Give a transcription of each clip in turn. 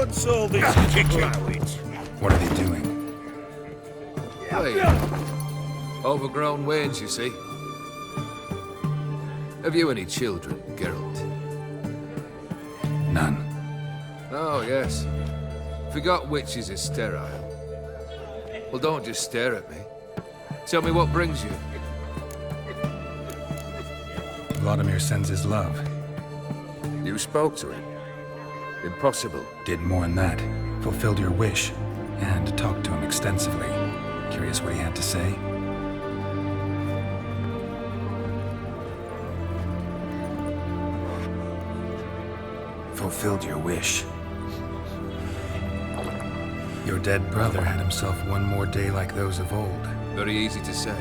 What's all this kicking? What are they doing? Hey, overgrown wains, you see. Have you any children, Geralt? None. Oh, yes. Forgot witches are sterile. Well, don't just stare at me. Tell me what brings you. Vladimir sends his love. You spoke to him? Impossible. Did more than that. Fulfilled your wish. And talked to him extensively. Curious what he had to say? Fulfilled your wish. Your dead brother had himself one more day like those of old. Very easy to say.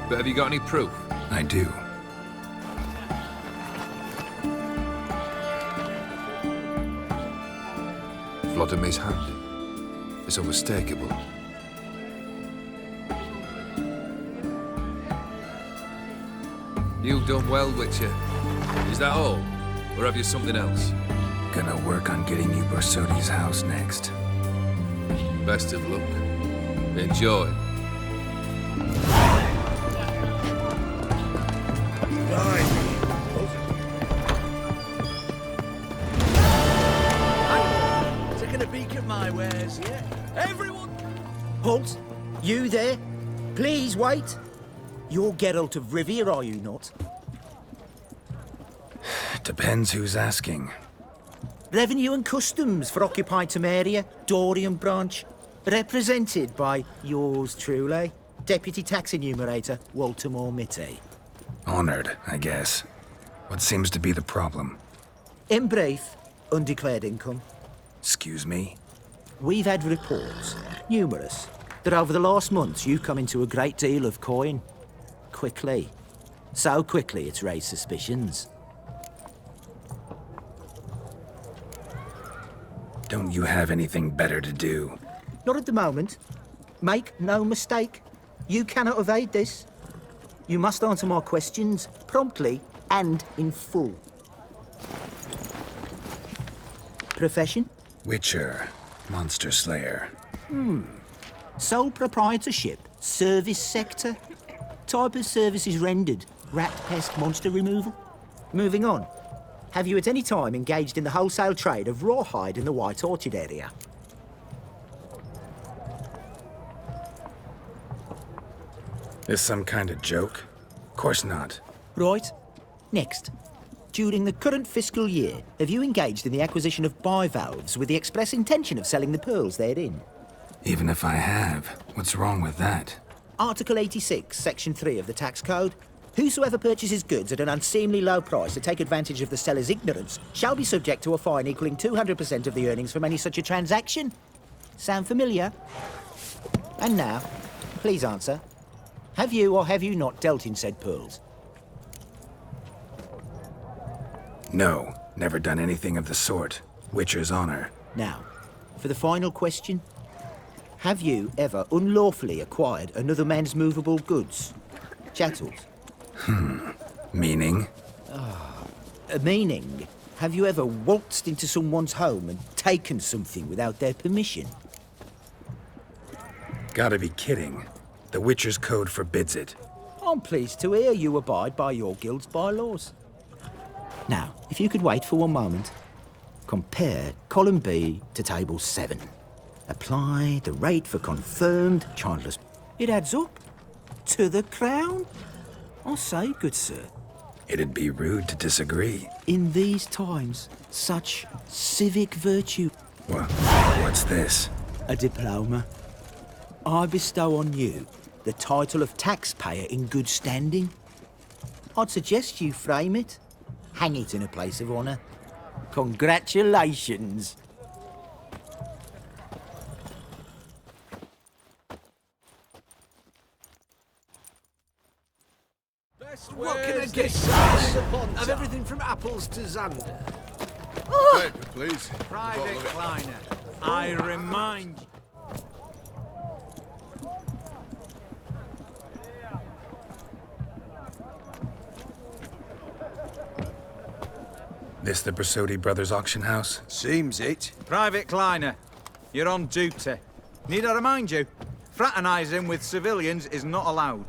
But have you got any proof? I do. Vladimir's hand. It's unmistakable. You've done well, Witcher. Is that all? Or have you something else? Gonna work on getting you Borsodi's house next. Best of luck. Enjoy. Taking a peek at my wares, yeah? Everyone! Halt! You there? Please wait. You're Geralt of Rivia, are you not? Depends who's asking. Revenue and Customs for occupied Temeria, Dorian branch. Represented by yours truly, Deputy Tax Enumerator Walter Mitty. Honored, I guess. What seems to be the problem? In brief, undeclared income. Excuse me? We've had reports, numerous, that over the last months you've come into a great deal of coin. Quickly. So quickly it's raised suspicions. Don't you have anything better to do? Not at the moment. Make no mistake. You cannot evade this. You must answer my questions promptly and in full. Profession? Witcher. Monster Slayer. Sole proprietorship? Service sector? Type of services rendered? Rat pest monster removal? Moving on. Have you at any time engaged in the wholesale trade of rawhide in the White Orchard area? This some kind of joke? Of course not. Right. Next. During the current fiscal year, have you engaged in the acquisition of bivalves with the express intention of selling the pearls therein? Even if I have, what's wrong with that? Article 86, Section 3 of the Tax Code. Whosoever purchases goods at an unseemly low price to take advantage of the seller's ignorance shall be subject to a fine equaling 200% of the earnings from any such a transaction. Sound familiar? And now, please answer. Have you or have you not dealt in said pearls? No, never done anything of the sort. Witcher's honor. Now, for the final question. Have you ever unlawfully acquired another man's movable goods? Chattels? Meaning? Meaning, have you ever waltzed into someone's home and taken something without their permission? Gotta be kidding. The Witcher's code forbids it. I'm pleased to hear you abide by your guild's bylaws. Now, if you could wait for one moment, compare column B to table 7. Apply the rate for confirmed childless. It adds up. To the crown. I say, good sir. It'd be rude to disagree. In these times, such civic virtue. What's this? A diploma. I bestow on you the title of taxpayer in good standing. I'd suggest you frame it. Hang it in a place of honour. Congratulations. What can I get? Of everything from apples to Xander. Paper, please. Private Kleiner, I remind you. This the Borsodi Brothers auction house? Seems it. Private Kleiner, you're on duty. Need I remind you? Fraternising with civilians is not allowed.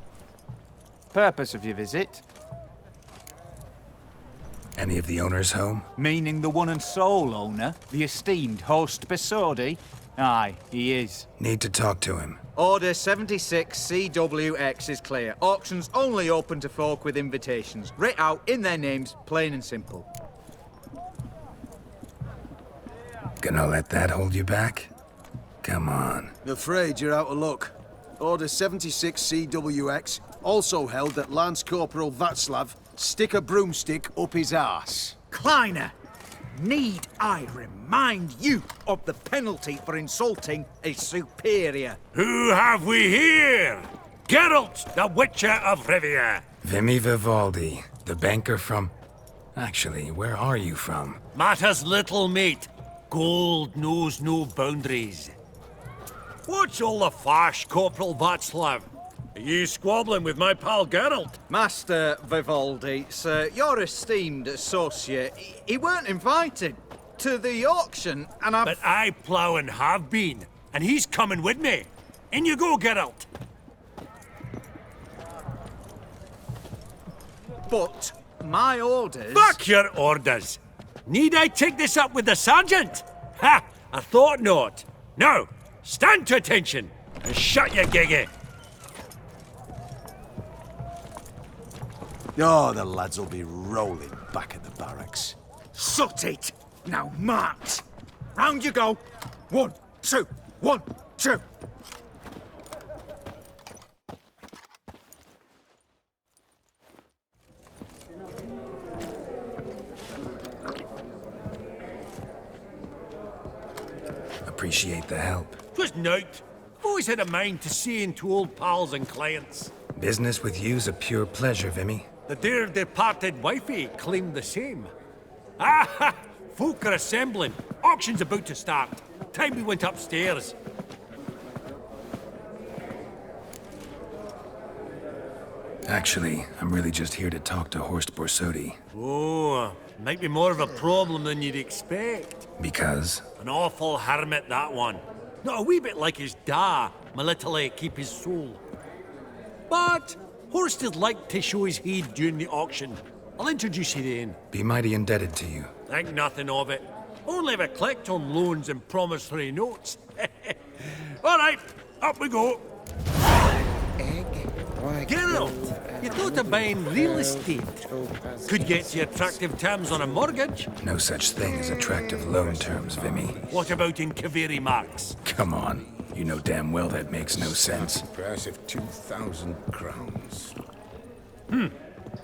Purpose of your visit? Any of the owners home? Meaning the one and sole owner, the esteemed host Borsodi? Aye, he is. Need to talk to him. Order 76 CWX is clear. Auctions only open to folk with invitations. Writ out in their names, plain and simple. Gonna let that hold you back? Come on. Afraid you're out of luck. Order 76 CWX also held that Lance Corporal Václav stick a broomstick up his arse. Kleiner, need I remind you of the penalty for insulting a superior? Who have we here? Geralt, the Witcher of Rivia. Vimy Vivaldi, the banker from... Actually, where are you from? Matters little, mate. Gold knows no boundaries. What's all the fash, Corporal Václav? Are you squabbling with my pal Geralt? Master Vivaldi, sir, your esteemed associate, he weren't invited to the auction, and But I plough and have been, and he's coming with me. In you go, Geralt. But my orders... Back your orders. Need I take this up with the sergeant? Ha! I thought not. Now, stand to attention and shut your giggy. Oh, the lads will be rolling back at the barracks. Sut it! Now march! Round you go! 1, 2, 1, 2! Appreciate the help. 'Twas nowt. I've always had a mind to see into old pals and clients. Business with you's a pure pleasure, Vimy. The dear departed wifey claimed the same. Ah! Folk are assembling. Auction's about to start. Time we went upstairs. Actually, I'm really just here to talk to Horst Borsodi. Oh, might be more of a problem than you'd expect. Because? An awful hermit, that one. Not a wee bit like his da, my little keep his soul. But Horst would like to show his heed during the auction. I'll introduce you then. Be mighty indebted to you. Think nothing of it. Only ever collect on loans and promissory notes. All right, up we go. Geralt, you thought of buying real estate. Could get you attractive terms on a mortgage. No such thing as attractive loan terms, Vimy. What about in Kaviri marks? Come on. You know damn well that makes no sense. Price of 2,000 crowns.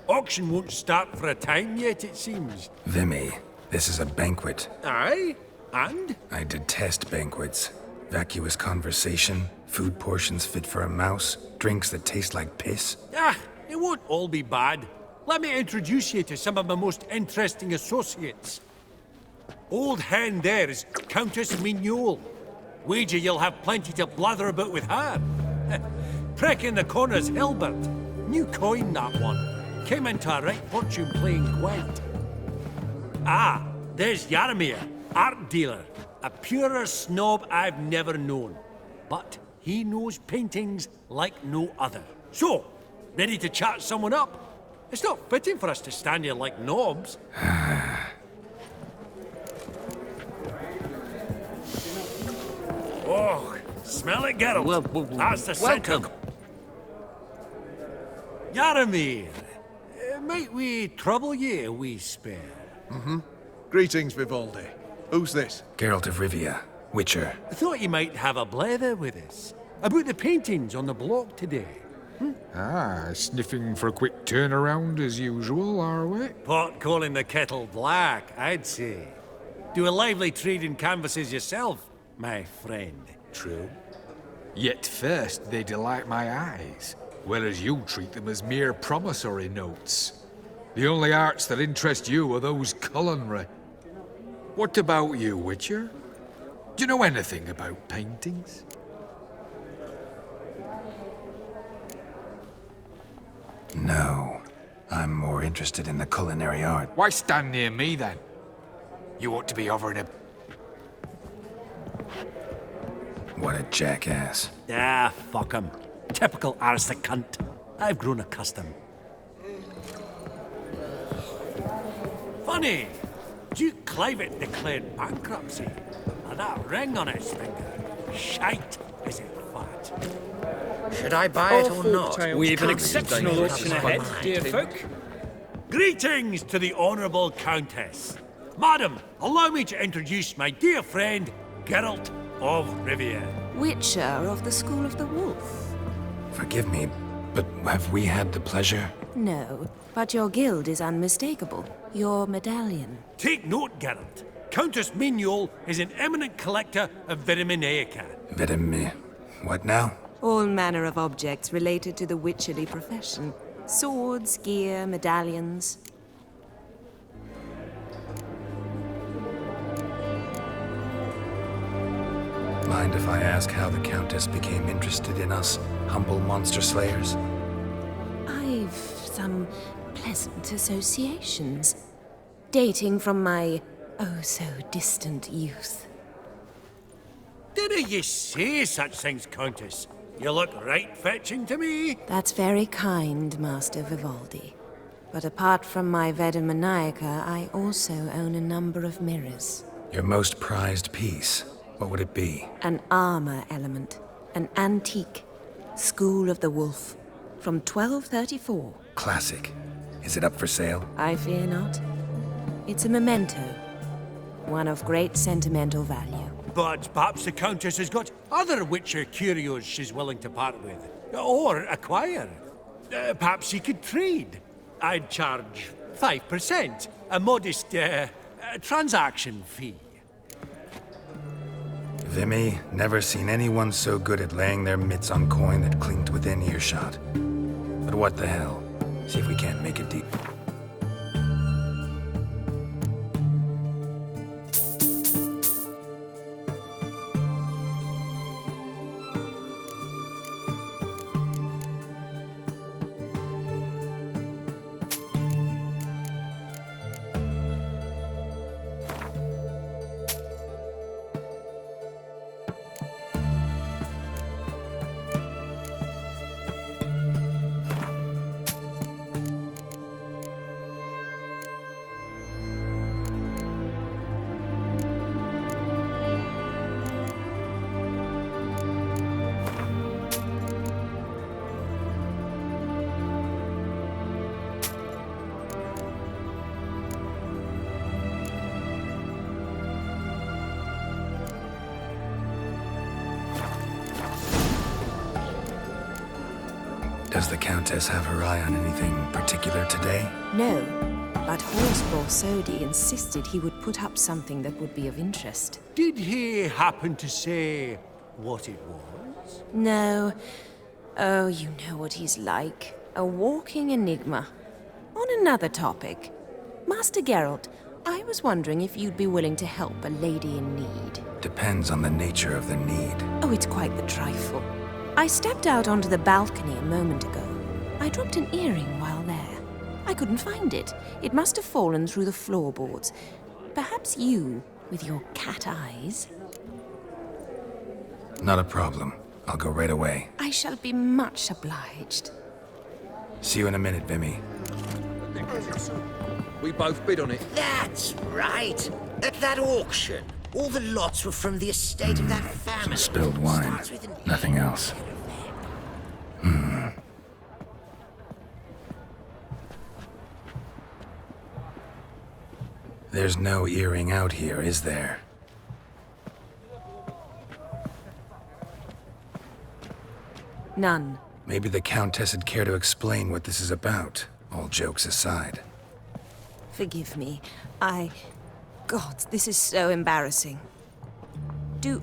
Auction won't start for a time yet, it seems. Vimy, this is a banquet. Aye? And? I detest banquets. Vacuous conversation, food portions fit for a mouse, drinks that taste like piss. Ah, it won't all be bad. Let me introduce you to some of my most interesting associates. Old hand there is Countess Mignol. Wager you'll have plenty to blather about with her. Prick in the corner's Hilbert. New coin, that one. Came into a right fortune playing Gwent. Ah, there's Jaromir, art dealer. A purer snob I've never known. But he knows paintings like no other. So, ready to chat someone up? It's not fitting for us to stand here like knobs. Oh, smell it, Geralt. That's the welcome. scent. Jaromir, might we trouble ye a wee spell? Greetings, Vivaldi. Who's this? Geralt of Rivia, Witcher. I thought you might have a blather with us. About the paintings on the block today. Ah, sniffing for a quick turnaround as usual, are we? Pot calling the kettle black, I'd say. Do a lively trade in canvases yourself, my friend. True. Yet first they delight my eyes, whereas you treat them as mere promissory notes. The only arts that interest you are those culinary. What about you, Witcher? Do you know anything about paintings? No. I'm more interested in the culinary art. Why stand near me then? You ought to be hovering a... What a jackass. Ah, fuck him. Typical arse cunt. I've grown accustomed. Funny, Duke Clivet declared bankruptcy. And that ring on his finger, shite, is it fat? Should I buy it or not? We've an exceptional auction ahead, dear folk. Greetings to the Honourable Countess. Madam, allow me to introduce my dear friend, Geralt of Rivia. Witcher of the School of the Wolf. Forgive me, but have we had the pleasure? No, but your guild is unmistakable. Your medallion. Take note, Geralt. Countess Mignol is an eminent collector of Vitaminaica. What now? All manner of objects related to the witcherly profession. Swords, gear, medallions. Mind if I ask how the Countess became interested in us, humble monster slayers? I've some pleasant associations, dating from my oh-so-distant youth. Didn't you say such things, Countess? You look right fetching to me. That's very kind, Master Vivaldi. But apart from my Vitaminaica, I also own a number of mirrors. Your most prized piece, what would it be? An armor element. An antique. School of the Wolf. From 1234. Classic. Is it up for sale? I fear not. It's a memento. One of great sentimental value. But perhaps the Countess has got other Witcher curios she's willing to part with. Or acquire. Perhaps you could trade. I'd charge 5%. A modest, transaction fee. Vimy, never seen anyone so good at laying their mitts on coin that clinked within earshot. But what the hell? See if we can't make it deep. Does the Countess have her eye on anything particular today? No, but Horse Borsodi insisted he would put up something that would be of interest. Did he happen to say what it was? No. Oh, you know what he's like. A walking enigma. On another topic. Master Geralt, I was wondering if you'd be willing to help a lady in need. Depends on the nature of the need. Oh, it's quite the trifle. I stepped out onto the balcony a moment ago. I dropped an earring while there. I couldn't find it. It must have fallen through the floorboards. Perhaps you, with your cat eyes. Not a problem. I'll go right away. I shall be much obliged. See you in a minute, Vimy. We both bid on it. That's right. At that auction, all the lots were from the estate of that family. Some spilled wine. Nothing else. There's no earring out here, is there? None. Maybe the Countess would care to explain what this is about, all jokes aside. Forgive me. God, this is so embarrassing. Do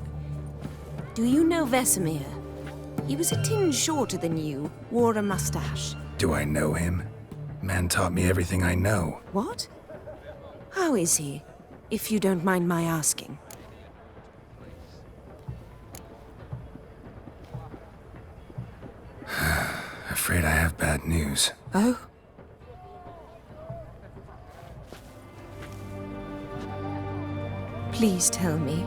you know Vesemir? He was a tinge shorter than you, wore a mustache. Do I know him? Man taught me everything I know. What? How is he, if you don't mind my asking? Afraid I have bad news. Oh? Please tell me,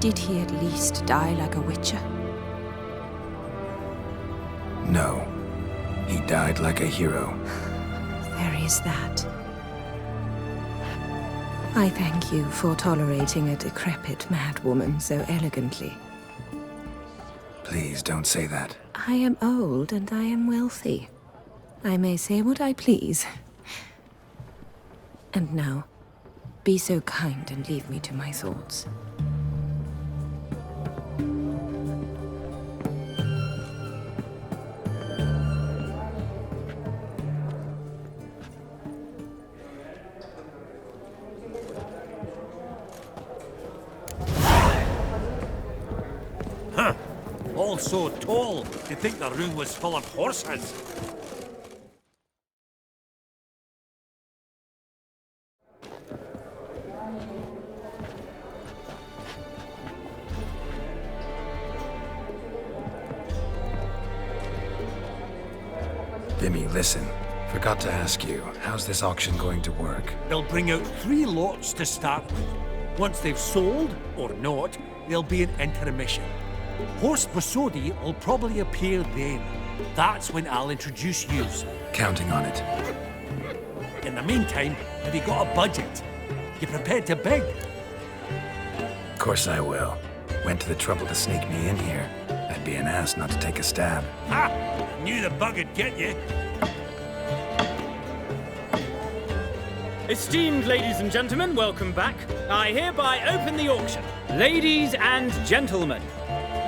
did he at least die like a witcher? No. He died like a hero. There is that. I thank you for tolerating a decrepit madwoman so elegantly. Please don't say that. I am old and I am wealthy. I may say what I please. And now, be so kind and leave me to my thoughts. Huh. All so tall, you'd think the room was full of horses. Vimy, listen. Forgot to ask you, how's this auction going to work? They'll bring out 3 lots to start with. Once they've sold, or not, there'll be an intermission. Horst Borsodi will probably appear then. That's when I'll introduce yous. Counting on it. In the meantime, have you got a budget? You prepared to beg? Of course I will. Went to the trouble to sneak me in here. I'd be an ass not to take a stab. Ha! Knew the bug'd get you. Esteemed ladies and gentlemen, welcome back. I hereby open the auction. Ladies and gentlemen,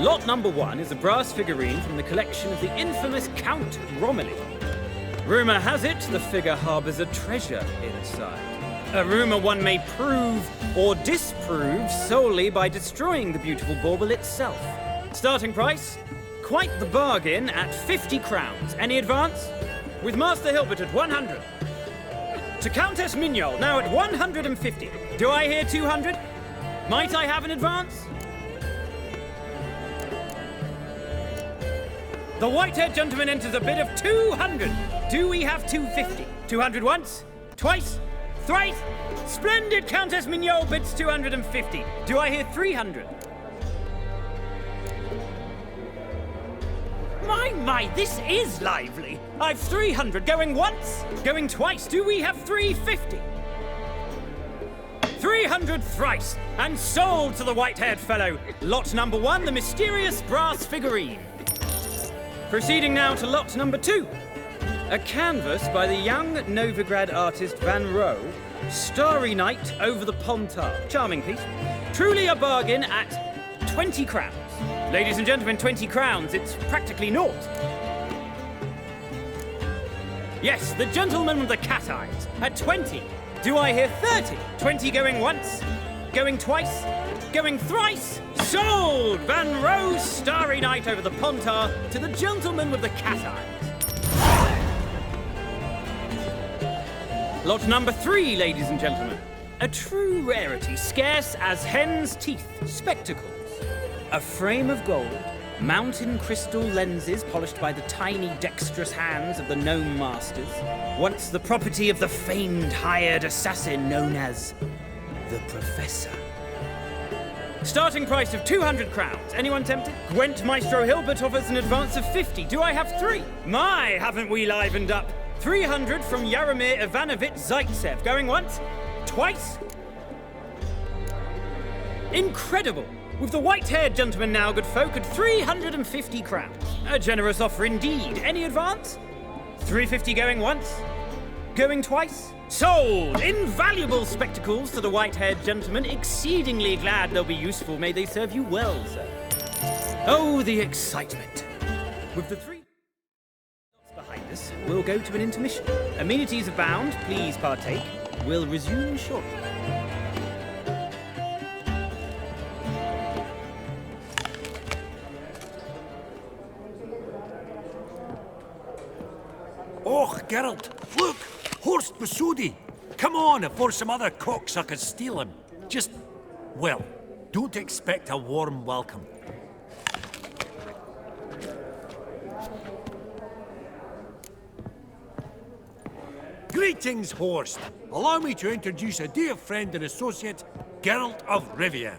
lot number 1 is a brass figurine from the collection of the infamous Count Romilly. Rumour has it the figure harbours a treasure inside. A rumour one may prove or disprove solely by destroying the beautiful bauble itself. Starting price? Quite the bargain at 50 crowns. Any advance? With Master Hilbert at 100. To Countess Mignol, now at 150. Do I hear 200? Might I have an advance? The white-haired gentleman enters a bid of 200. Do we have 250? 200 once? Twice? Thrice? Splendid Countess Mignol bids 250. Do I hear 300? My, this is lively. I've 300 going once, going twice. Do we have 350? 300 thrice, and sold to the white-haired fellow. Lot number 1, the mysterious brass figurine. Proceeding now to lot number 2. A canvas by the young Novigrad artist Van Rohe, Starry Night over the Pontar. Charming piece. Truly a bargain at 20 crowns. Ladies and gentlemen, 20 crowns, it's practically naught. Yes, the gentleman with the cat eyes, at 20. Do I hear 30? 20 going once, going twice, going thrice. Sold! Van Rohe's Starry Night over the Pontar to the gentleman with the cat eyes. Lot number 3, ladies and gentlemen. A true rarity, scarce as hen's teeth, spectacles. A frame of gold, mountain crystal lenses polished by the tiny, dexterous hands of the gnome masters, once the property of the famed hired assassin known as the Professor. Starting price of 200 crowns. Anyone tempted? Gwent Maestro Hilbert offers an advance of 50. Do I have 3? My, haven't we livened up? 300 from Yaromir Ivanovich Zaitsev. Going once? Twice? Incredible! With the white-haired gentleman now, good folk, at 350 crowns. A generous offer indeed. Any advance? 350 going once? Going twice? Sold! Invaluable spectacles to the white-haired gentleman. Exceedingly glad they'll be useful. May they serve you well, sir. Oh, the excitement. With the 3 behind us, we'll go to an intermission. Amenities abound. Please partake. We'll resume shortly. Oh, Geralt, look! Horst Borsodi! Come on before some other cocksuckers steal him. Just, well, don't expect a warm welcome. Greetings, Horst. allow me to introduce a dear friend and associate, Geralt of Rivia.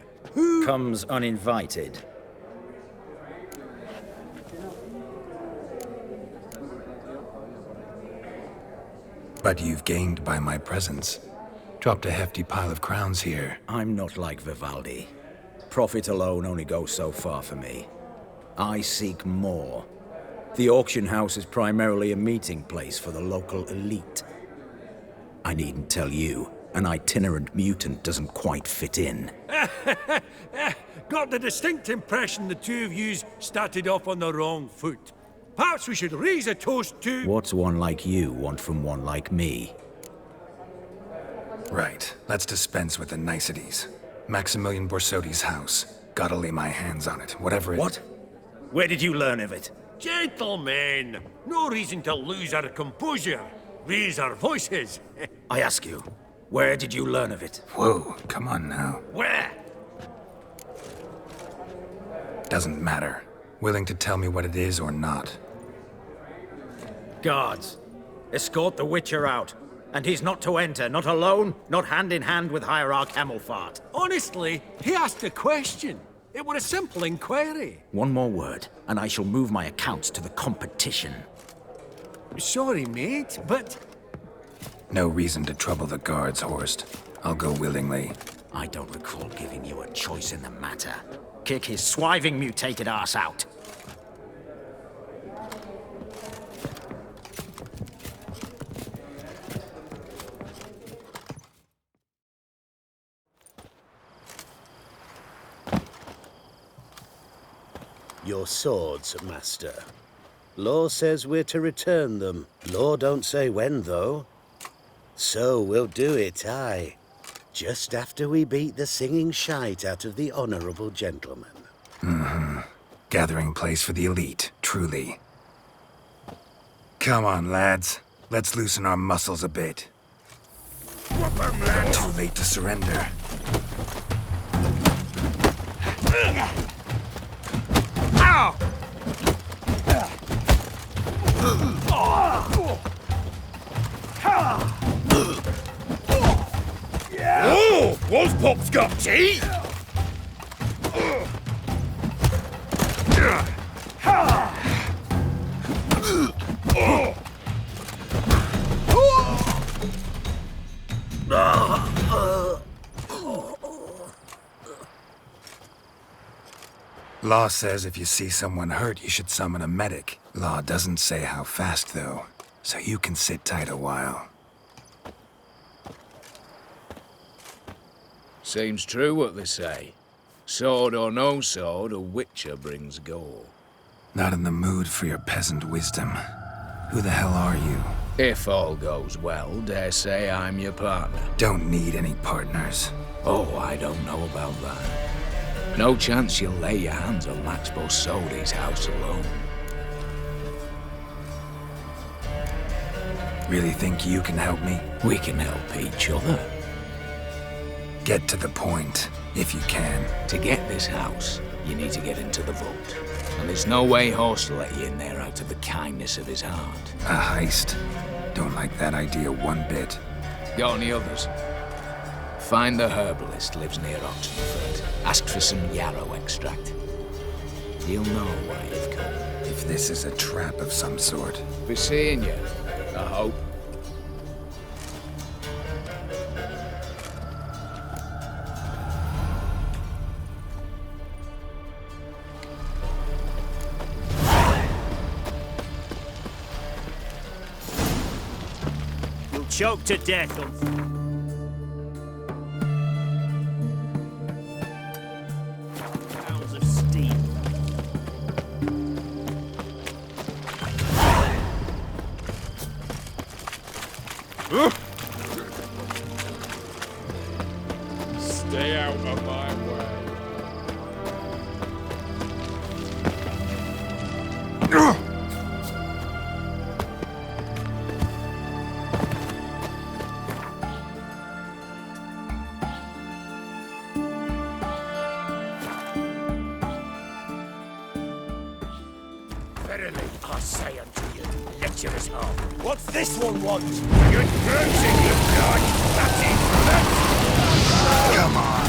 Comes uninvited. But you've gained by my presence. Dropped a hefty pile of crowns here. I'm not like Vivaldi. Profit alone only goes so far for me. I seek more. The auction house is primarily a meeting place for the local elite. I needn't tell you, an itinerant mutant doesn't quite fit in. Got the distinct impression the two of yous started off on the wrong foot. Perhaps we should raise a toast to... What's one like you want from one like me? Right, let's dispense with the niceties. Maximilian Borsodi's house. Gotta lay my hands on it, whatever it... What? Where did you learn of it? Gentlemen, no reason to lose our composure. Raise our voices. I ask you, where did you learn of it? Whoa, come on now. Where? Doesn't matter. Willing to tell me what it is or not. Guards, escort the Witcher out. And he's not to enter, not alone, not hand in hand with Hierarch Hamelfart. Honestly, he asked a question. It were a simple inquiry. One more word, and I shall move my accounts to the competition. Sorry, mate, but... No reason to trouble the guards, Horst. I'll go willingly. I don't recall giving you a choice in the matter. Kick his swiving mutated ass out. Your swords, master. Law says we're to return them. Law don't say when, though. So we'll do it, aye. Just after we beat the singing shite out of the honorable gentleman. Mm-hmm. Gathering place for the elite, truly. Come on, lads. Let's loosen our muscles a bit. Too late to surrender. Ow! Oh, Wolfpop's got teeth! Law says if you see someone hurt, you should summon a medic. Law doesn't say how fast, though, so you can sit tight a while. Seems true what they say. Sword or no sword, a witcher brings gore. Not in the mood for your peasant wisdom. Who the hell are you? If all goes well, dare say I'm your partner. Don't need any partners. Oh, I don't know about that. No chance you'll lay your hands on Max Borsodi's house alone. Really think you can help me? We can help each other. Get to the point, if you can. To get this house, you need to get into the vault. And there's no way HOS will let you in there out of the kindness of his heart. A heist? Don't like that idea one bit. Got any others? Find the herbalist lives near Oxenford. Ask for some yarrow extract. He'll know why you've come. If this is a trap of some sort. Be seeing you, I hope. You'll choke to death on... Stay out of my way. Verily, I say unto you, let capture us all. What's this one want? Good person, you guy. That's it. Come on.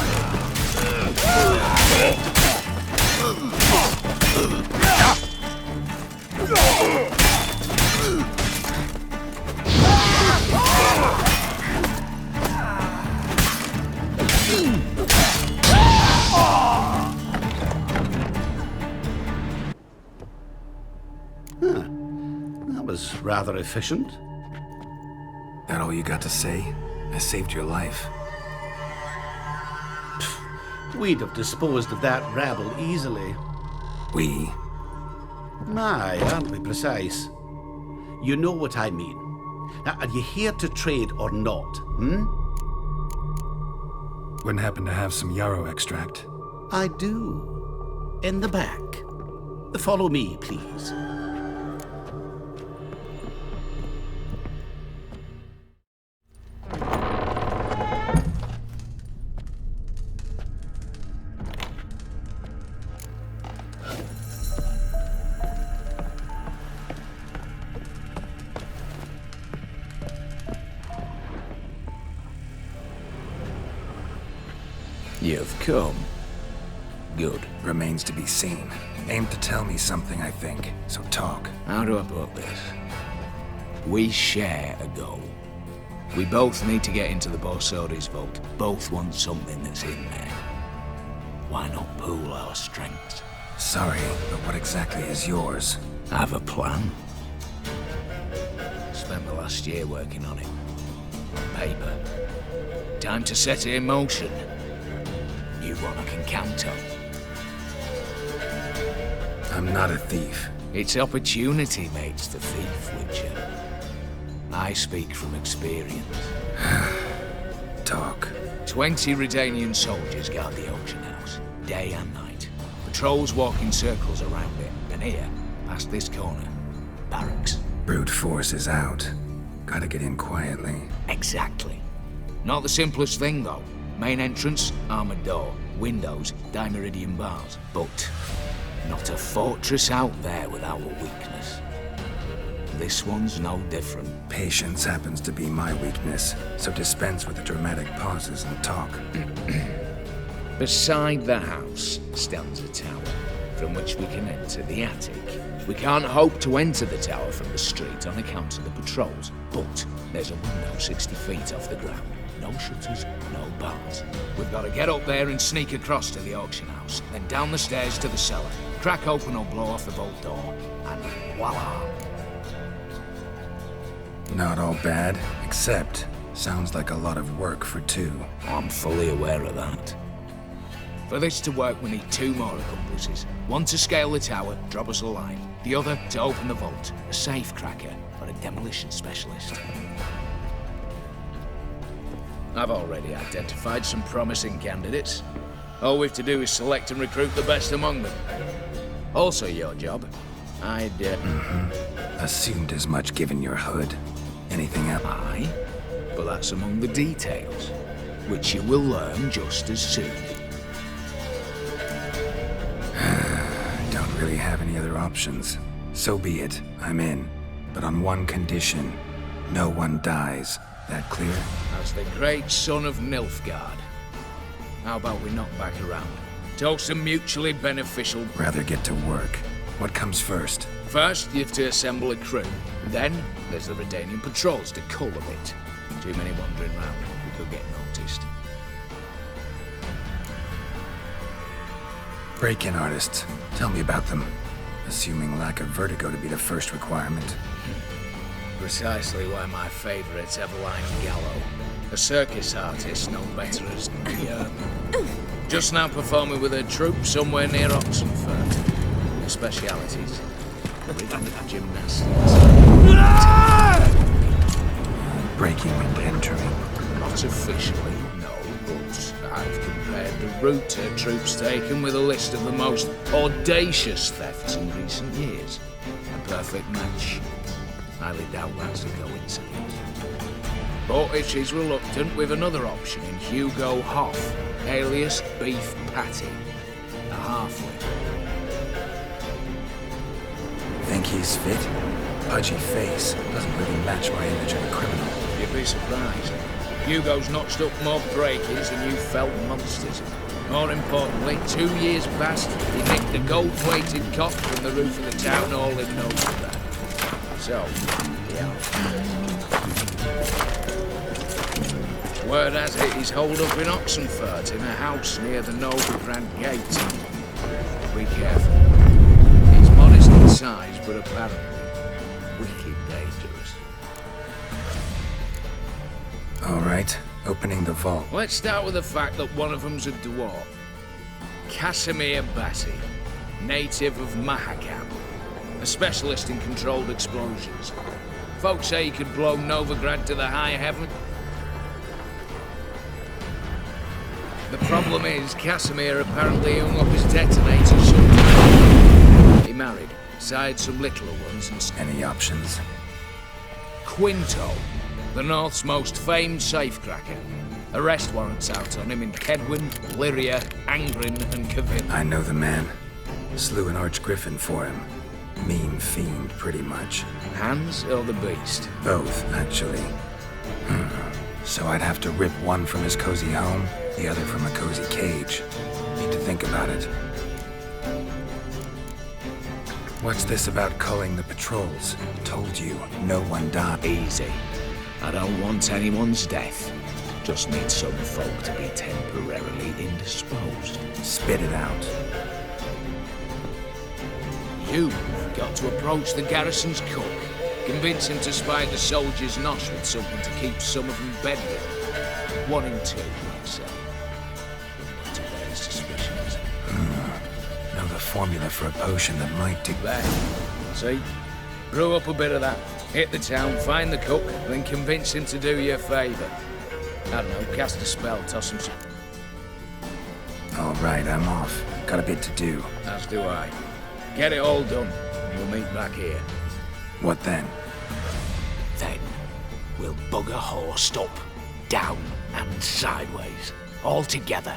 That was rather efficient. That all you got to say? I saved your life. We'd have disposed of that rabble easily. We? My, aren't we precise? You know what I mean. Now, are you here to trade or not, Wouldn't happen to have some yarrow extract. I do. In the back. Follow me, please. You've come. Good. Remains to be seen. Aim to tell me something, I think. So talk. How do I put this? We share a goal. We both need to get into the Borsodi's vault. Both want something that's in there. Why not pool our strengths? Sorry, but what exactly is yours? I have a plan. Spent the last year working on it. On paper. Time to set it in motion. You one I can count on. I'm not a thief. It's opportunity makes the thief, Witcher. I speak from experience. Talk. 20 Redanian soldiers guard the auction house, day and night. Patrols walk in circles around it, and here, past this corner, barracks. Brute force is out. Gotta get in quietly. Exactly. Not the simplest thing, though. Main entrance, armored door. Windows, dimeridian bars. But not a fortress out there without a weakness. This one's no different. Patience happens to be my weakness, so dispense with the dramatic pauses and talk. Beside the house stands a tower, from which we can enter the attic. We can't hope to enter the tower from the street on account of the patrols, but there's a window 60 feet off the ground. No shutters, no bars. We've got to get up there and sneak across to the auction house, then down the stairs to the cellar, crack open or blow off the vault door, and voila! Not all bad, except sounds like a lot of work for two. I'm fully aware of that. For this to work, we need two more accomplices. One to scale the tower, drop us a line. The other to open the vault, a safe cracker or a demolition specialist. I've already identified some promising candidates. All we've to do is select and recruit the best among them. Also your job. I'd, Assumed as much given your hood. Anything else? Aye, but that's among the details, which you will learn just as soon. Don't really have any other options. So be it, I'm in. But on one condition. No one dies. That clear? As the great son of Nilfgaard. How about we knock back around? Talk some mutually beneficial... Rather get to work. What comes first? First, you have to assemble a crew. Then, there's the Redanian patrols to cull a bit. Too many wandering round, we could get noticed. Break-in artists. Tell me about them. Assuming lack of vertigo to be the first requirement. Precisely why my favourite's Eveline Gallo. A circus artist known better as just now performing with her troupe somewhere near Oxenford. Her specialities. Rhythmic gymnastics. Breaking and entering. Not officially, no, but I've compared the route her troops taken with a list of the most audacious thefts in recent years. A perfect match. Highly doubt that's a coincidence. But if she's reluctant, we've another option in Hugo Hoff, alias Beef Patty, a halfling. Think he's fit? pudgy face doesn't really match my image of a criminal. You'd be surprised. Hugo's notched up more break-ins than you felt monsters. More importantly, 2 years past, he nicked a gold-plated cock from the roof of the town hall in Novigrad. So, yeah. Word has it he's holed up in Oxenfurt in a house near the Novigrad gate. Be careful. He's modest in size, but apparently wicked dangerous. All right, opening the vault. Let's start with the fact that one of them's a dwarf. Casimir Bassi, native of Mahakam, a specialist in controlled explosions. Folks say he could blow Novigrad to the high heaven. The problem is, Casimir apparently hung up his detonators sometime. He married, sired some littler ones, and... Any options? Quinto, the North's most famed safecracker. Arrest warrants out on him in Kedwin, Lyria, Angrin, and Kavin. I know the man. Slew an archgriffin for him. Mean fiend, pretty much. Hans or the beast? Both, actually. So I'd have to rip one from his cozy home, the other from a cozy cage. Need to think about it. What's this about culling the patrols? Told you, no one died. Easy. I don't want anyone's death. Just need some folk to be temporarily indisposed. Spit it out. You've got to approach the garrison's cook. Convince him to spike the soldiers' nosh with something to keep some of them bedridden. 1 in 2, I'd say. To raise suspicions. Know the formula for a potion that might do that. See? Brew up a bit of that. Hit the town, find the cook, then convince him to do you a favour. I don't know, cast a spell, toss him some... All right, I'm off. Got a bit to do. As do I. Get it all done, and we'll meet back here. What then? Then, we'll bugger horsed up, down and sideways, all together.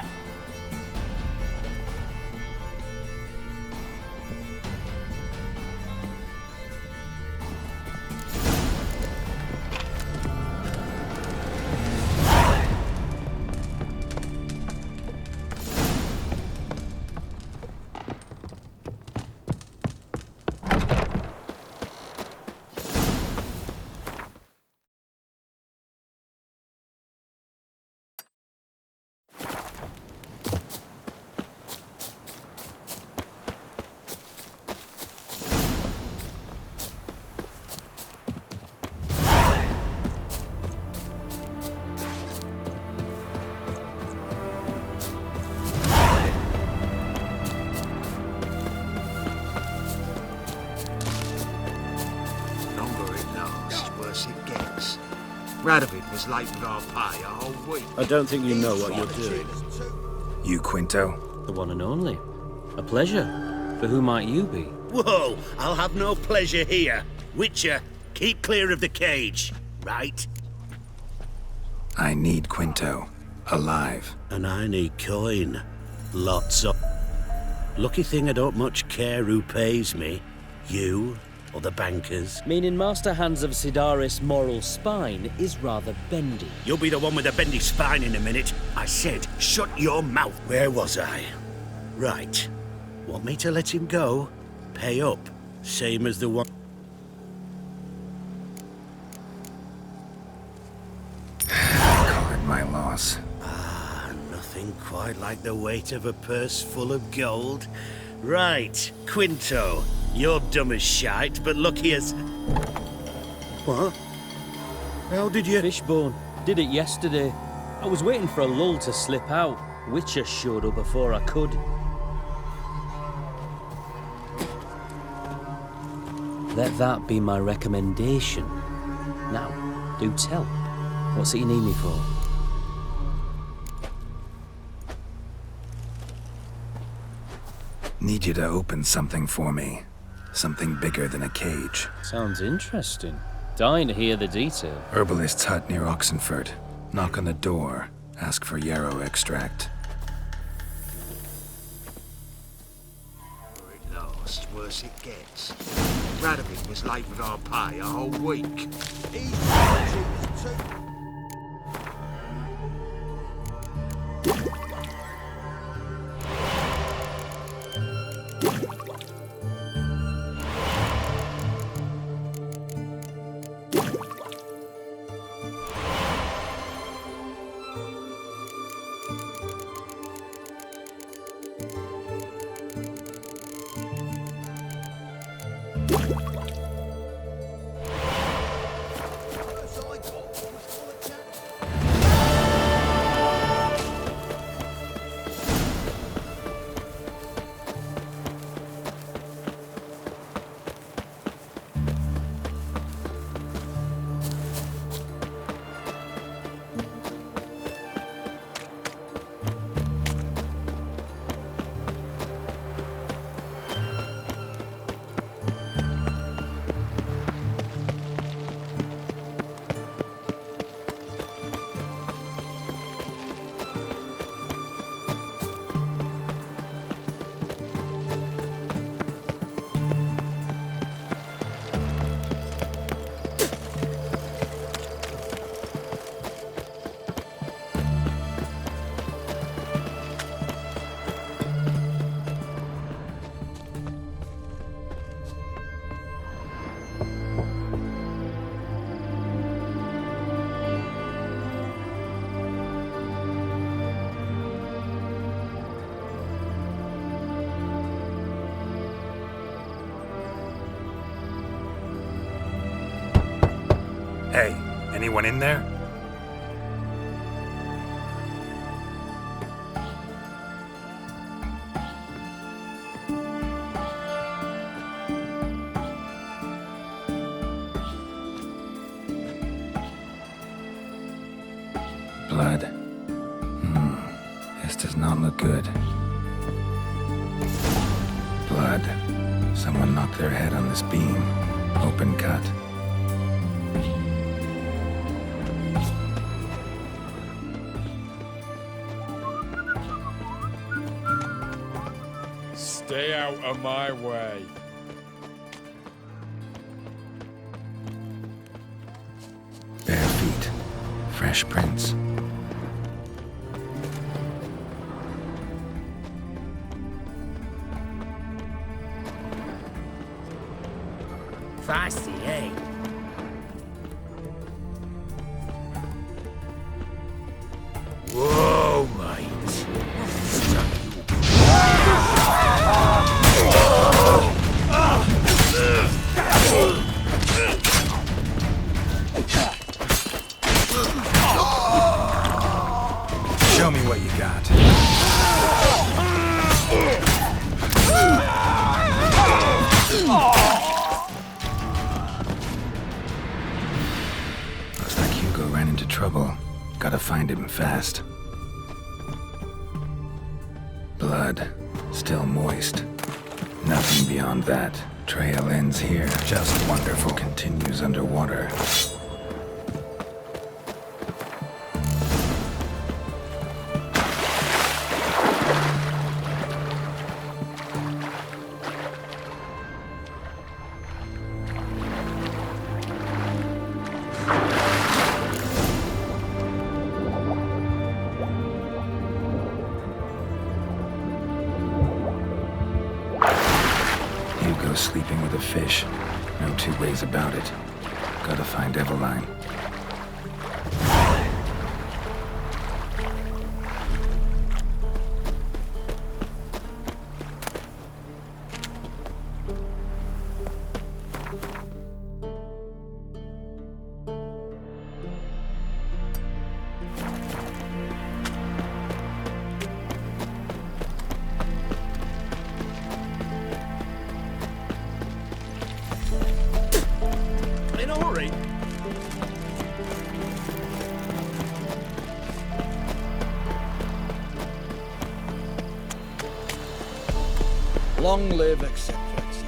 Radovid was late with our pay a whole week. I don't think you know what you're doing. You Quinto? The one and only. A pleasure. For who might you be? Whoa! I'll have no pleasure here. Witcher, keep clear of the cage, right? I need Quinto. Alive. And I need coin. Lots of... Lucky thing I don't much care who pays me. You or the bankers. Meaning Master Hans of Sidaris' moral spine is rather bendy. You'll be the one with the bendy spine in a minute. I said, shut your mouth. Where was I? Right. Want me to let him go? Pay up. Same as the one... Call it my loss. Nothing quite like the weight of a purse full of gold. Right, Quinto. You're dumb as shite, but lucky as... What? How did you... Fishbone. Did it yesterday. I was waiting for a lull to slip out. Witcher showed up before I could. Let that be my recommendation. Now, do tell. What's it you need me for? Need you to open something for me. Something bigger than a cage. Sounds interesting. Dying to hear the detail. Herbalist's hut near Oxenfurt. Knock on the door. Ask for yarrow extract. Lost, worse it gets. Radovid was late with our pay a whole week. Hey, anyone in there? Blood. This does not look good. Blood. Someone knocked their head on this beam. Open cut. Stay out of my way. Bare feet. Fresh prints. Feisty, eh? Whoa, mate. Show me what you got. Looks like Hugo ran into trouble. Gotta find him fast. Blood. Still moist. Nothing beyond that. Trail ends here. Just wonderful. Continues underwater. Hugo's sleeping with a fish. No two ways about it. Gotta find Eveline. In a hurry. Long live, etc., etc.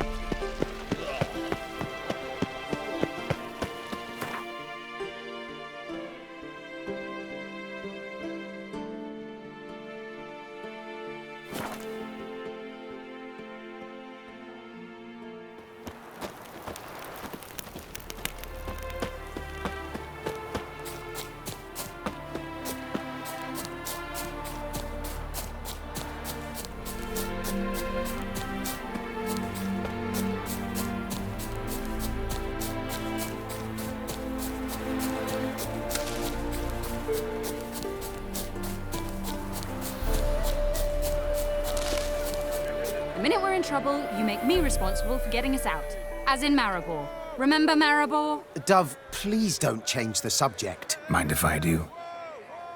minute we're in trouble, you make me responsible for getting us out. As in Maribor. Remember Maribor? Dove, please don't change the subject. Mind if I do?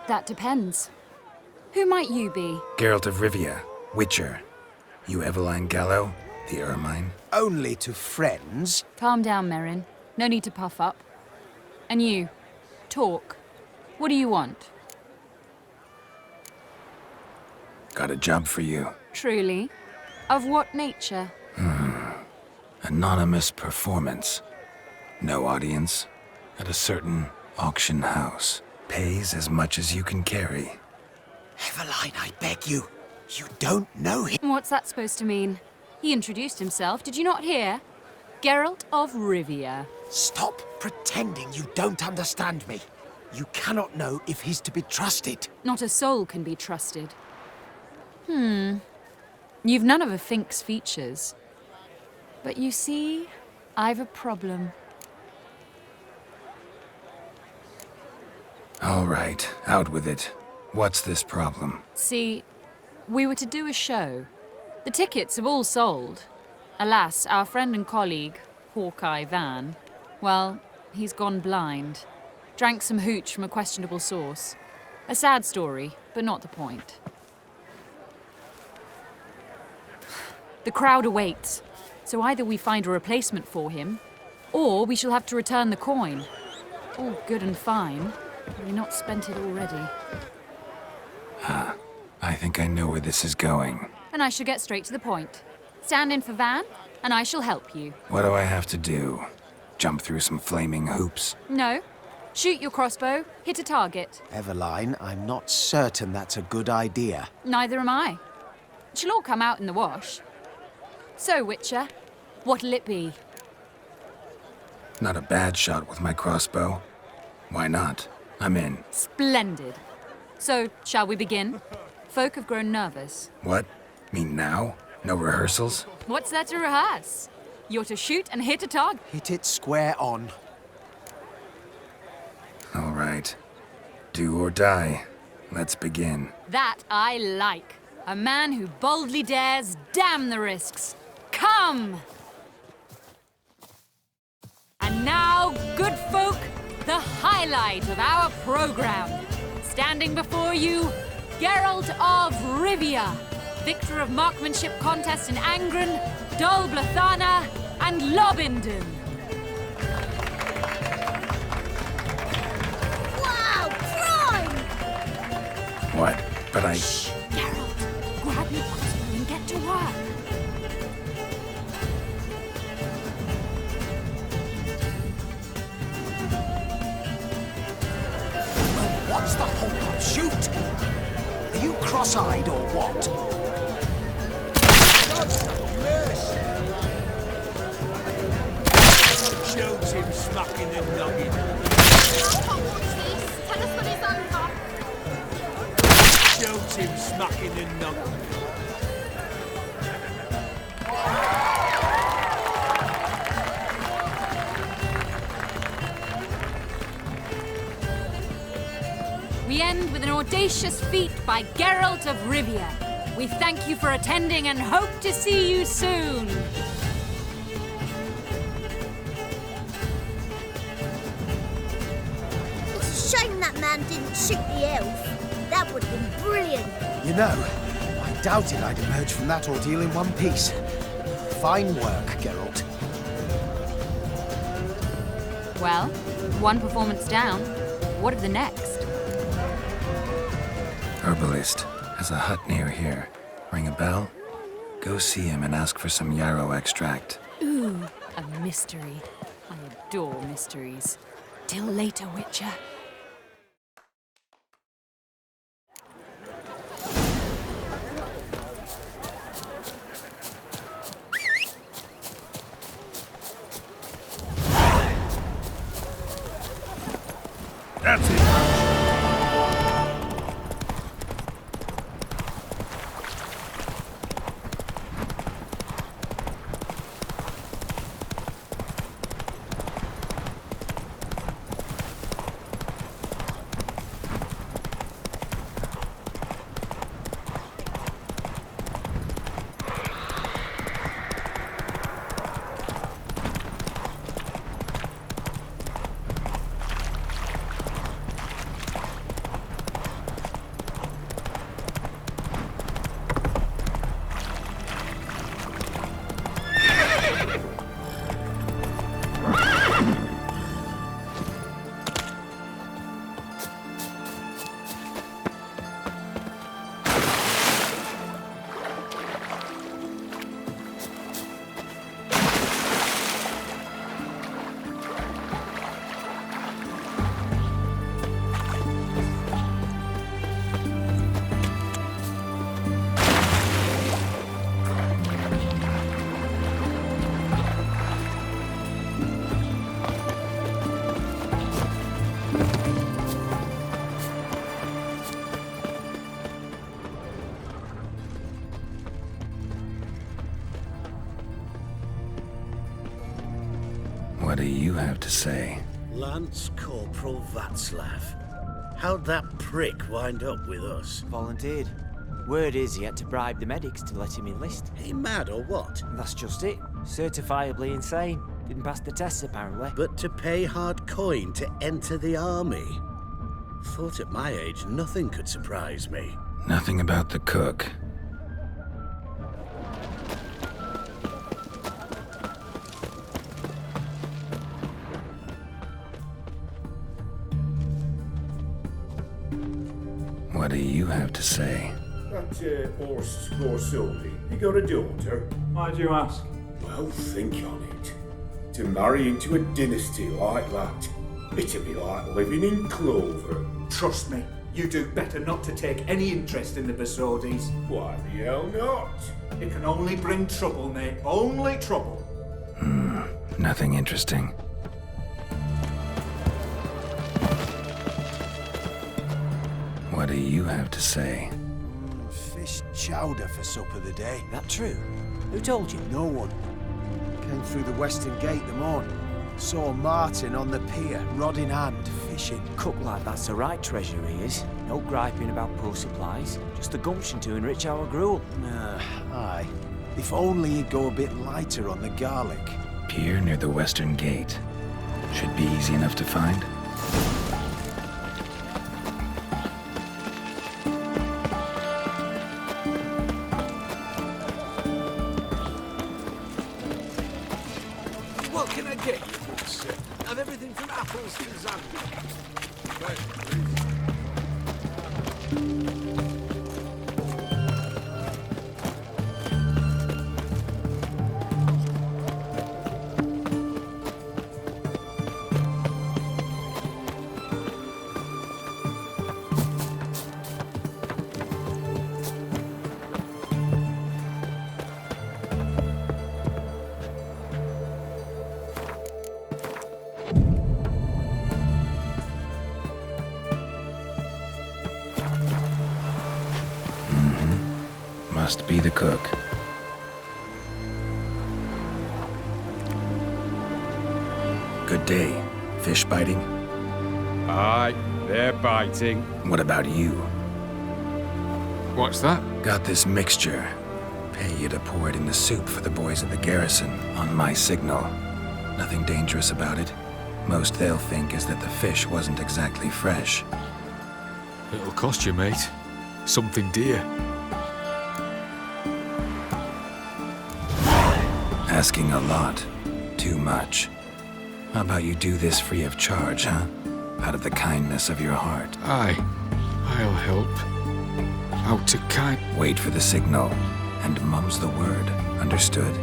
That depends. Who might you be? Geralt of Rivia, Witcher. You Eveline Gallo, the Ermine? Only to friends. Calm down, Merrin. No need to puff up. And you, talk. What do you want? Got a job for you. Truly? Of what nature? Anonymous performance. No audience. At a certain auction house. Pays as much as you can carry. Eveline, I beg you. You don't know him. What's that supposed to mean? He introduced himself, did you not hear? Geralt of Rivia. Stop pretending you don't understand me. You cannot know if he's to be trusted. Not a soul can be trusted. You've none of a Fink's features. But you see, I've a problem. All right, out with it. What's this problem? See, we were to do a show. The tickets have all sold. Alas, our friend and colleague, Hawkeye Van, well, he's gone blind. Drank some hooch from a questionable source. A sad story, but not the point. The crowd awaits, so either we find a replacement for him, or we shall have to return the coin. All good and fine, but we've not spent it already. I think I know where this is going. And I shall get straight to the point. Stand in for Van, and I shall help you. What do I have to do? Jump through some flaming hoops? No. Shoot your crossbow, hit a target. Eveline, I'm not certain that's a good idea. Neither am I. It shall all come out in the wash. So, Witcher, what'll it be? Not a bad shot with my crossbow. Why not? I'm in. Splendid. So, shall we begin? Folk have grown nervous. What? Mean now? No rehearsals? What's there to rehearse? You're to shoot and hit a target. Hit it square on. All right. Do or die. Let's begin. That I like. A man who boldly dares, damn the risks. Come! And now, good folk, the highlight of our program. Standing before you, Geralt of Rivia, victor of marksmanship contests in Angren, Dol Blathana, and Lobindon. Wow, prime! What? But I... Shh, Geralt. Grab your crossbow and get to work. What's the hold-up? Shoot! Are you cross-eyed or what? Shoot him smacking the nugget. What's this? Tell us when it's over. Shoot him smacking the nugget. We end with an audacious feat by Geralt of Rivia. We thank you for attending and hope to see you soon. It's a shame that man didn't shoot the elf. That would have been brilliant. You know, I doubted I'd emerge from that ordeal in one piece. Fine work, Geralt. Well, one performance down. What of the next? Herbalist has a hut near here. Ring a bell? Go see him and ask for some yarrow extract. Ooh, a mystery. I adore mysteries. Till later, Witcher. That's it. What do you have to say? Lance Corporal Václav. How'd that prick wind up with us? Volunteered. Word is he had to bribe the medics to let him enlist. He mad or what? That's just it. Certifiably insane. Didn't pass the tests, apparently. But to pay hard coin to enter the army? Thought at my age nothing could surprise me. Nothing about the cook. What do you have to say? That horse Borsodi, he got a daughter? Why do you ask? Well, think on it. To marry into a dynasty like that, it'd be like living in clover. Trust me, you do better not to take any interest in the Borsodis. Why the hell not? It can only bring trouble, mate. Only trouble. Nothing interesting. What do you have to say? Fish chowder for supper the day. That true? Who told you? No one. Came through the western gate the morning. Saw Martin on the pier, rod in hand, fishing. Cook like that's the right treasure he is. No griping about poor supplies. Just the gumption to enrich our gruel. Aye. If only he'd go a bit lighter on the garlic. Pier near the western gate. Should be easy enough to find. What can I get you, good sir? I've everything from apples to Zambia. Must be the cook. Good day. Fish biting? Aye, they're biting. What about you? What's that? Got this mixture. Pay you to pour it in the soup for the boys at the garrison, on my signal. Nothing dangerous about it. Most they'll think is that the fish wasn't exactly fresh. It'll cost you, mate. Something dear. Asking a lot. Too much. How about you do this free of charge, huh? Out of the kindness of your heart. Aye, I'll help. Out to kind. Wait for the signal, and mum's the word. Understood?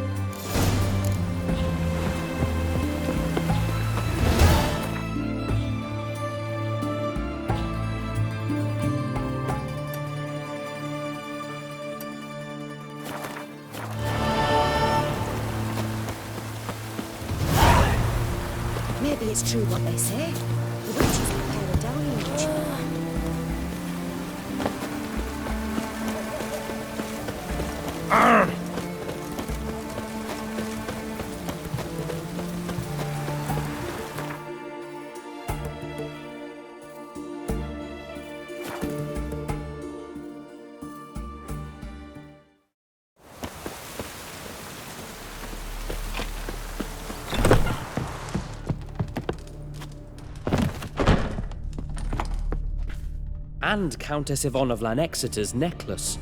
Maybe it's true what they say. The witches prepare a deluge. And Countess Yvonne of Lanexeter's necklace.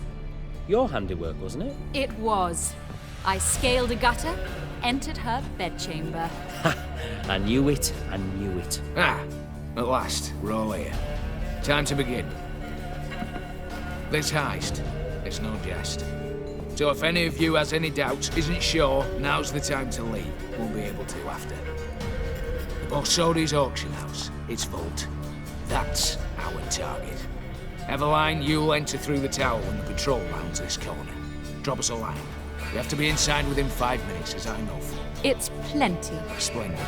Your handiwork, wasn't it? It was. I scaled a gutter, entered her bedchamber. I knew it, I knew it. Ah, at last, we're all here. Time to begin. This heist, it's no jest. So if any of you has any doubts, isn't sure, now's the time to leave. Won't be able to after. The Borsodi's auction house, its vault. That's our target. Everline, you'll enter through the tower when the patrol rounds this corner. Drop us a line. We have to be inside within 5 minutes, as I know for. It's plenty. Splendid.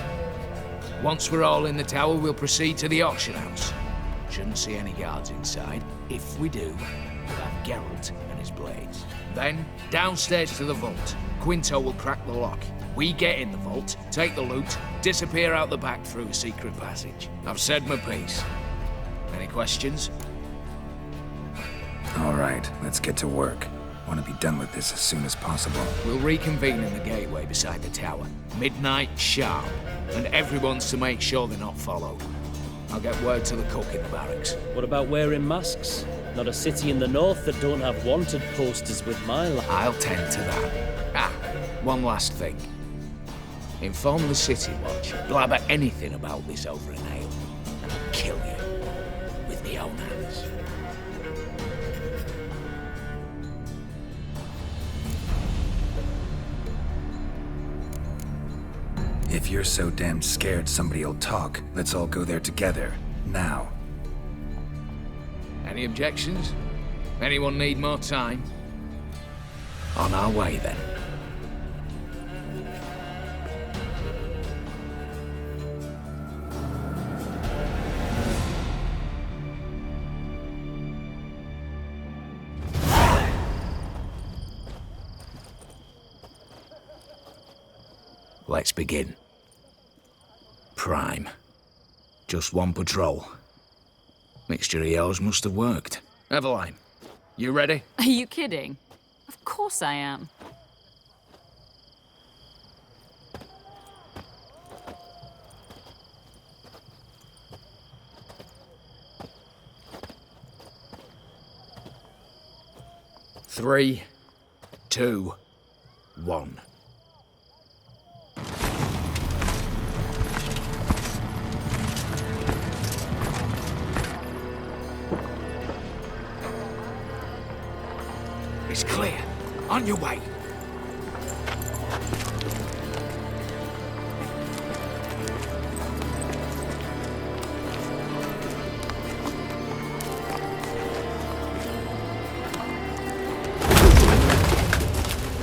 Once we're all in the tower, we'll proceed to the auction house. Shouldn't see any guards inside. If we do, we'll have Geralt and his blades. Then, downstairs to the vault. Quinto will crack the lock. We get in the vault, take the loot, disappear out the back through a secret passage. I've said my piece. Any questions? All right, let's get to work. Want to be done with this as soon as possible. We'll reconvene in the gateway beside the tower. Midnight sharp. And everyone's to make sure they're not followed. I'll get word to the cook in the barracks. What about wearing masks? Not a city in the north that don't have wanted posters with my life. I'll tend to that. Ah, one last thing. Inform the City Watch. Blabber anything about this over an ale, and I'll kill you with my own hands. If you're so damn scared somebody'll talk, let's all go there together. Now. Any objections? Anyone need more time? On our way, then. Let's begin. Prime. Just one patrol. Mixture of yours must have worked. Eveline, you ready? Are you kidding? Of course I am. Three, 2, 1. It's clear. On your way.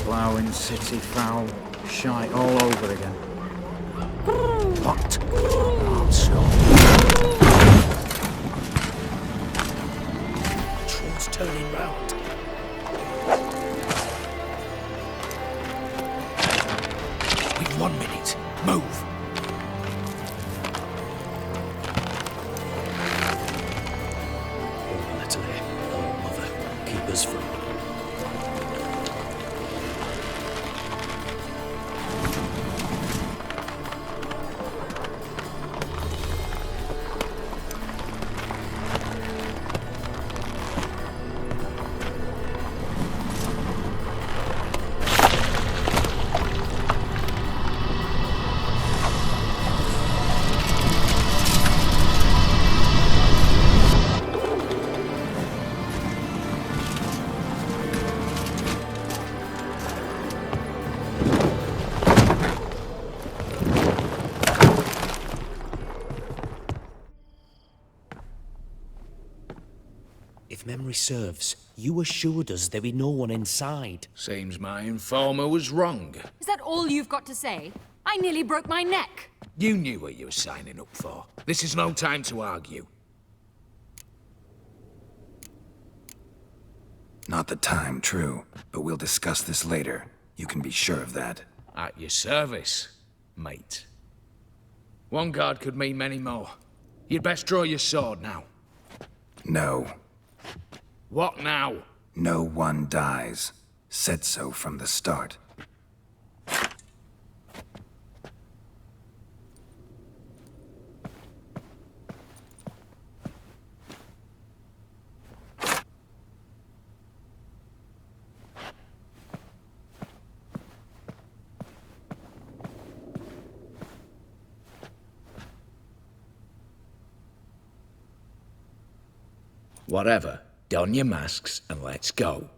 Ploughing city foul. Shite all over again. What? Also. Patrol's turning round. We've 1 minute. Move. Oh, Natalie. Oh, mother. Keep us from... If memory serves, you assured us there be no one inside. Seems my informer was wrong. Is that all you've got to say? I nearly broke my neck. You knew what you were signing up for. This is no time to argue. Not the time, true. But we'll discuss this later. You can be sure of that. At your service, mate. One guard could mean many more. You'd best draw your sword now. No. What now? No one dies. Said so from the start. Whatever. Don your masks and let's go.